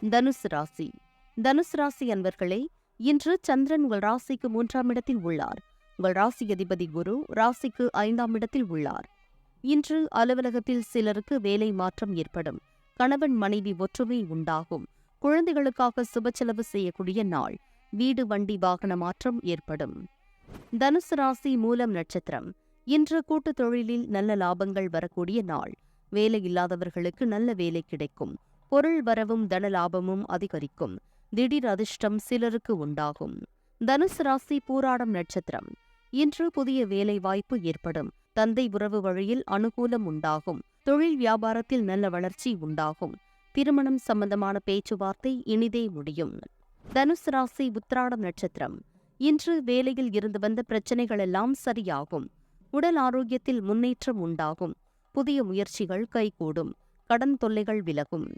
தனுசு ராசி. தனுசு ராசி அன்பர்களே, இன்று சந்திரன் உங்கள் ராசிக்கு 3ஆம் இடத்தில் உள்ளார். உங்கள் ராசி அதிபதி குரு ராசிக்கு 5ஆம் இடத்தில் உள்ளார். இன்று அலுவலகத்தில் சிலருக்கு வேலை மாற்றம் ஏற்படும். கணவன் மனைவி ஒற்றுமை உண்டாகும். குழந்தைகளுக்காக சுப செலவு செய்யக்கூடிய நாள். வீடு வண்டி வாகன மாற்றம் ஏற்படும். தனுசு ராசி மூலம் நட்சத்திரம். இன்று கூட்டுத் தொழிலில் நல்ல லாபங்கள் வரக்கூடிய நாள். வேலை இல்லாதவர்களுக்கு நல்ல வேலை கிடைக்கும். பொருள் வரவும் தன லாபமும் அதிகரிக்கும். திடீர் அதிர்ஷ்டம் சிலருக்கு உண்டாகும். தனுசு ராசி பூராடம் நட்சத்திரம். இன்று புதிய வேலை வாய்ப்பு ஏற்படும். தந்தை உறவு வழியில் அனுகூலம் உண்டாகும். தொழில் வியாபாரத்தில் நல்ல வளர்ச்சி உண்டாகும். திருமணம் சம்பந்தமான பேச்சுவார்த்தை இனிதே முடியும். தனுசு ராசி உத்திராடம் நட்சத்திரம். இன்று வேலையில் இருந்து வந்த பிரச்சினைகளெல்லாம் சரியாகும். உடல் ஆரோக்கியத்தில் முன்னேற்றம் உண்டாகும். புதிய முயற்சிகள் கைகூடும். கடன் தொல்லைகள் விலகும்.